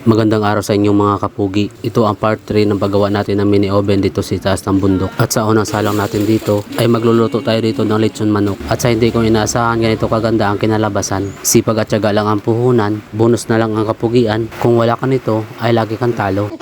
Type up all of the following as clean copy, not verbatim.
Magandang araw sa inyong mga kapugi. Ito ang part 3 ng paggawa natin ng mini oven dito sa taas ng bundok. At sa unang salang natin dito ay magluluto tayo dito ng lechon manok. At sa hindi ko inaasahan ganito kaganda ang kinalabasan. Sipag at tiyaga lang ang puhunan, bonus na lang ang kapugian. Kung wala ka nito ay lagi kang talo.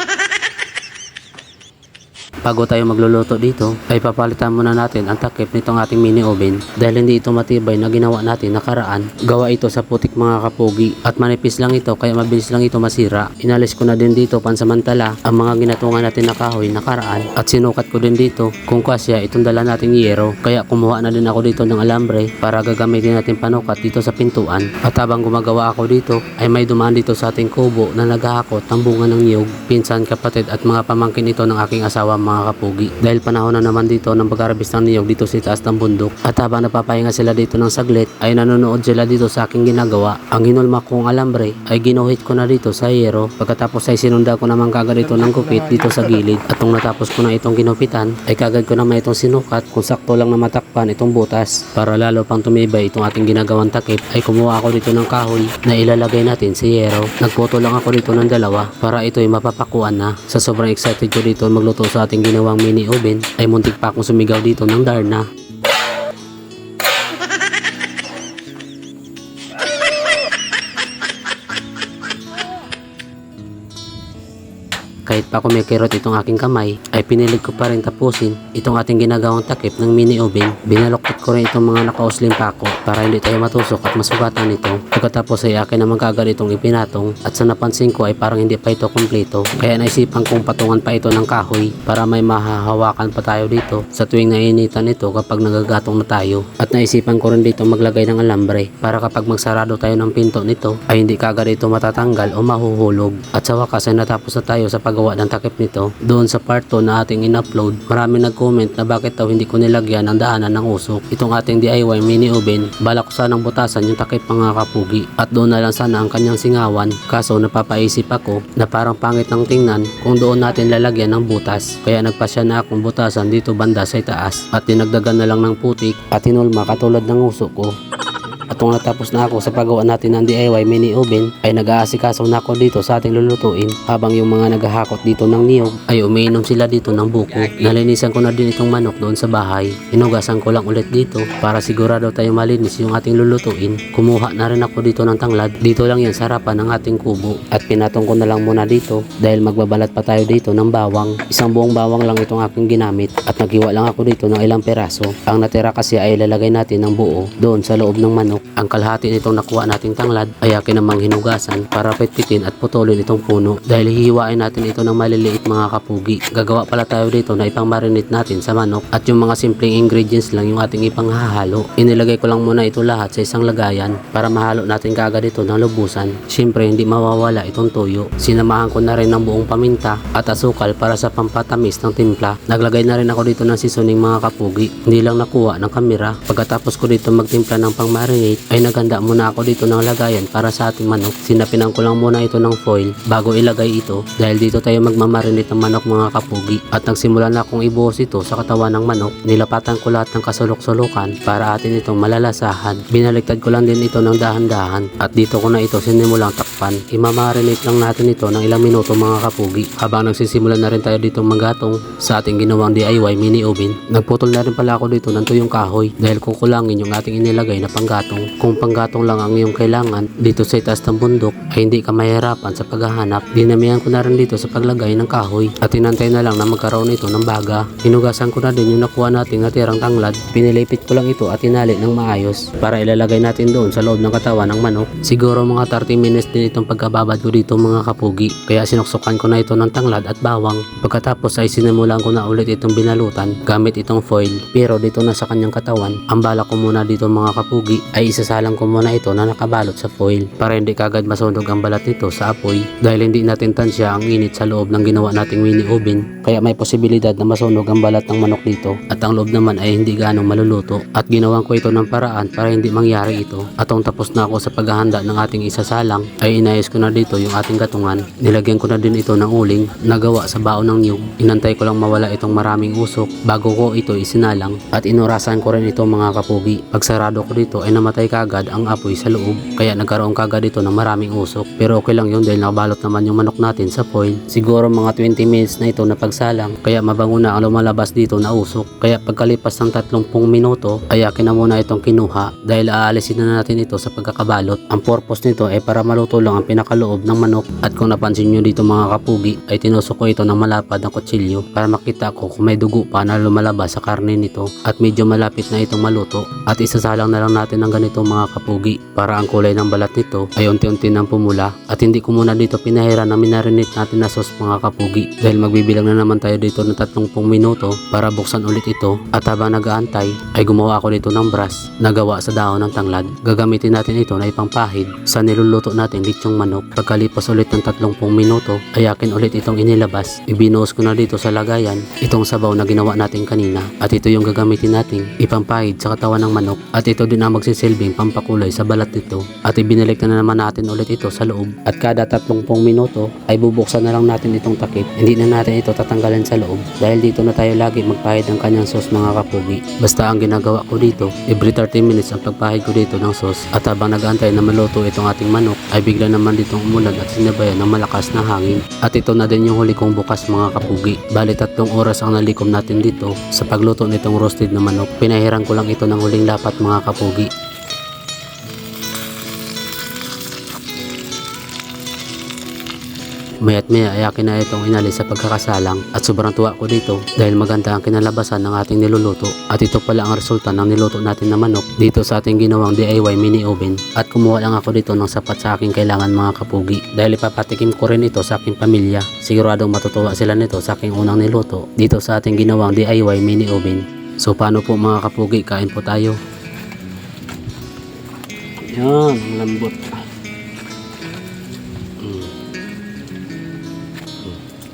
Bago tayo magluluto dito, ay papalitan muna natin ang takip nitong ating mini oven dahil hindi ito matibay na ginawa natin nakaraan. Gawa ito sa putik mga kapugi at manipis lang ito kaya mabilis lang ito masira. Inalis ko na din dito pansamantala ang mga ginatungan natin na kahoy nakaraan at sinukat ko din dito kung kasya itong dala nating yero. Kaya kumuha na din ako dito ng alambre para gagamitin natin panukat dito sa pintuan. At habang gumagawa ako dito ay may dumaan dito sa ating kubo na naghahakot ng bunga ng niyog, pinsan, kapatid at mga pamangkin ito ng aking asawa mga kapugi. Dahil panahon na naman dito ng pag-harvest ng niyog dito sa taas ng bundok at habang napapahinga sila dito ng saglit ay nanonood sila dito sa aking ginagawa. Ang hinulma kong alambre ay ginuhit ko na dito sa yero. Pagkatapos ay sinunda ko naman kagad ito ng gupit dito sa gilid at nung natapos ko na itong ginupitan ay kagad ko naman itong sinukat kung sakto lang na matakpan itong butas para lalo pang tumibay itong ating ginagawang takip. Ay kumuha ako dito ng kahoy na ilalagay natin sa yero. Nagpoto lang ako dito ng dalawa para ito ay mapapakuan na. Sa sobrang excited ko dito magluto sa ating ginawang mini oven ay muntik pa akong sumigaw dito ng darna. Kahit pa kumikirot itong aking kamay, ay pinilit ko pa rin tapusin itong ating ginagawang takip ng mini oven. Binaloktot ko rin itong mga nakausling pako para hindi tayo matusok at masugatan ito. Pagkatapos ay akin naman kagad itong ipinatong at sa napansin ko ay parang hindi pa ito kumpleto. Kaya naisipan kong patungan pa ito ng kahoy para may mahahawakan pa tayo dito sa tuwing nainitan ito kapag nagagatong na tayo. At naisipan ko rin dito maglagay ng alambre para kapag magsarado tayo ng pinto nito ay hindi kagad ito matatanggal o mahuhulog. At sa wakas ay natapos na tayo sa paggawa ng takip nito. Doon sa part 2 na ating in-upload, marami nag-comment na bakit daw hindi ko nilagyan ang daanan ng usok. Itong ating DIY mini oven, balak ko sanang butasan yung takip mga kapugi at doon na lang sana ang kanyang singawan. Kaso napapaisip ako na parang pangit ng tingnan kung doon natin lalagyan ng butas. Kaya nagpasya na akong butasan dito banda sa itaas at dinagdagan na lang ng putik at hinulma katulad ng usok ko. At nung natapos na ako sa paggawa natin ng DIY mini oven ay nag-aasikaso na ako dito sa ating lulutuin habang yung mga naghahakot dito ng niyog ay umiinom sila dito ng buko. Nalinisan ko na din itong manok doon sa bahay. Hinugasan ko lang ulit dito para sigurado tayo malinis yung ating lulutuin. Kumuha na rin ako dito ng tanglad. Dito lang yan sa harapan ng ating kubo at pinatong ko na lang muna dito dahil magbabalat pa tayo dito ng bawang. Isang buong bawang lang itong aking ginamit at naghiwa lang ako dito ng ilang peraso. Ang natira kasi ay ilalagay natin ng buo doon sa loob ng manok. Ang kalahati nitong nakuha nating tanglad ay akin namang hinugasan para pitpitin at putulin itong puno dahil hihiwain natin ito ng maliliit mga kapugi. Gagawa pala tayo dito na ipang-marinate natin sa manok at yung mga simpleng ingredients lang yung ating ipanghahalo. Inilagay ko lang muna ito lahat sa isang lagayan para mahalo natin kaagad ito ng lubusan. Siyempre hindi mawawala itong toyo. Sinamahan ko na rin ng buong paminta at asukal para sa pampatamis ng timpla. Naglagay na rin ako dito ng seasoning mga kapugi. Hindi lang nakuha ng kamera. Pagkatapos ko dito magtimpla ng pang-marinate ay naganda muna ako dito ng lagayan para sa ating manok. Sinapinan ko lang muna ito ng foil bago ilagay ito dahil dito tayo magmamarinate ng manok mga kapugi. At nagsimula na akong ibuhos ito sa katawan ng manok. Nilapatan ko lahat ng kasulok-sulukan para atin itong malalasahan. Binaliktad ko lang din ito ng dahan-dahan at dito ko na ito sinimulang takpan. Imamarinate lang natin ito ng ilang minuto mga kapugi. Habang nagsisimula na rin tayo dito magatong sa ating ginawang DIY mini oven, nagputol na rin pala ako dito ng tuyong kahoy dahil kukulangin yung ating inilagay na panggatong. Kung panggatong lang ang iyong kailangan dito sa itaas ng bundok ay hindi ka mahirapan sa paghahanap. Dinamihan ko na rin dito sa paglagay ng kahoy at tinantay na lang na magkaroon ito ng baga. Hinugasan ko na din yung nakuha nating natirang tanglad. Pinilipit ko lang ito at tinali ng maayos para ilalagay natin doon sa loob ng katawan ng manok. Siguro mga 30 minutes din itong pagkababad ko dito mga kapugi. Kaya sinuksukan ko na ito ng tanglad at bawang. Pagkatapos ay sinimulan ko na ulit itong binalutan gamit itong foil. Pero dito na sa kanyang katawan, ang bala ko muna dito mga kapugi ay isasalang ko muna ito na nakabalot sa foil para hindi kagad masunog ang balat nito sa apoy dahil hindi natin tansya ang init sa loob ng ginawa nating mini oven kaya may posibilidad na masunog ang balat ng manok dito at ang loob naman ay hindi ganong maluluto at ginawan ko ito ng paraan para hindi mangyari ito. At kung tapos na ako sa paghahanda ng ating isasalang ay inayos ko na dito yung ating gatungan. Nilagyan ko na din ito ng uling na gawa sa baon ng niyog. Inantay ko lang mawala itong maraming usok bago ko ito isinalang at inurasan ko rin ito mga kapugi. Pagsarado ko dito ay namatay namatay kagad ang apoy sa loob. Kaya nagkaroon kagad ito ng maraming usok. Pero okay lang yun dahil nakabalot naman yung manok natin sa foil. Siguro mga 20 minutes na ito na pagsalang. Kaya mabango na ang lumalabas dito na usok. Kaya pagkalipas ng 30 minuto ay akin na muna itong kinuha dahil aalisin na natin ito sa pagkakabalot. Ang purpose nito ay para maluto lang ang pinakaloob ng manok. At kung napansin nyo dito mga kapugi ay tinusok ko ito ng malapad ng kutsilyo para makita ko kung may dugo pa na lumalabas sa karne nito. At medyo malapit na itong maluto. At isasalang na lang natin ng ganito mga kapugi para ang kulay ng balat nito ay unti-unti nang pumula. At hindi ko muna dito pinahira na minarinate natin na sauce mga kapugi dahil magbibilang na naman tayo dito ng 30 minuto para buksan ulit ito. At habang nag-aantay ay gumawa ako dito ng brush na gawa sa dahon ng tanglad. Gagamitin natin ito na ipangpahid sa niluluto natin litsong manok. Pagkalipas ulit ng 30 minuto ay akin ulit itong inilabas. Ibinuhos ko na dito sa lagayan itong sabaw na ginawa natin kanina. At ito yung gagamitin nating ipangpahid sa katawan ng manok. At ito din ang magsisilbing pampakulay sa balat nito. At ibinalik na naman natin ulit ito sa loob. At kada 30 minuto ay bubuksan na lang natin itong takip. Hindi na natin ito tatanggalin sa loob dahil dito na tayo lagi magpahid ng kanyang sauce mga kapugi. Basta ang ginagawa ko dito, every 30 minutes ang pagpahid ko dito ng sauce. At habang nag-aantay na maluto itong ating manok ay bigla naman ditong umulan at sinabayan ng malakas na hangin. At ito na din yung huli kong bukas mga kapugi. Bali 3 oras ang nalikom natin dito sa pagluto nitong roasted na manok. Pinahiran ko lang ito ng huling lapat mga kapugi. Maya't maya ay akin na itong inalis sa pagkakasalang at sobrang tuwa ko dito dahil maganda ang kinalabasan ng ating niluluto. At ito pala ang resulta ng niluto natin na manok dito sa ating ginawang DIY mini oven. At kumuha lang ako dito ng sapat sa aking kailangan mga kapugi dahil ipapatikim ko rin ito sa aking pamilya. Siguradong matutuwa sila nito sa aking unang niluto dito sa ating ginawang DIY mini oven. So paano po mga kapugi, kain po tayo. Yan, ang lambot.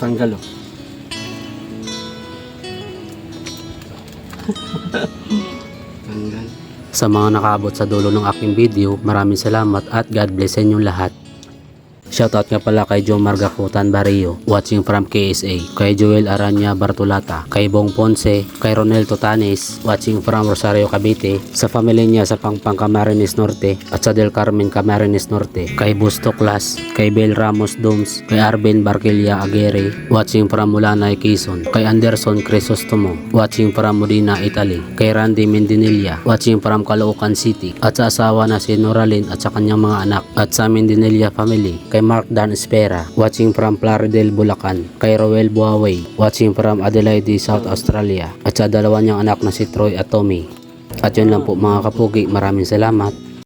Tanggal oh. Tanggal. Sa mga nakaabot sa dulo ng aking video, maraming salamat at God bless sa inyong lahat. Shoutout nga pala kay Joe Margacutan Barrio, watching from KSA, kay Joel Aranya Bartolata, kay Bong Ponce, kay Ronel Totanes, watching from Rosario Cavite, sa family niya sa Pangpang Camarines Norte at sa Del Carmen Camarines Norte, kay Busto Clas, kay Bel Ramos Doms, kay Arben Barquilla Aguirre, watching from Mulanay Quezon, kay Anderson Crisostomo, watching from Modena Italy, kay Randy Mendinilla, watching from Caloocan City, at sa asawa na si Noralyn at sa kanyang mga anak, at sa Mendinilla family, kay Mark Dan Espera, watching from Plaridel, Bulacan, kay Roel Buaway, watching from Adelaide, South Australia, at sa dalawa niyang anak na si Troy at Tommy. At yun lang po mga kapugi, maraming salamat.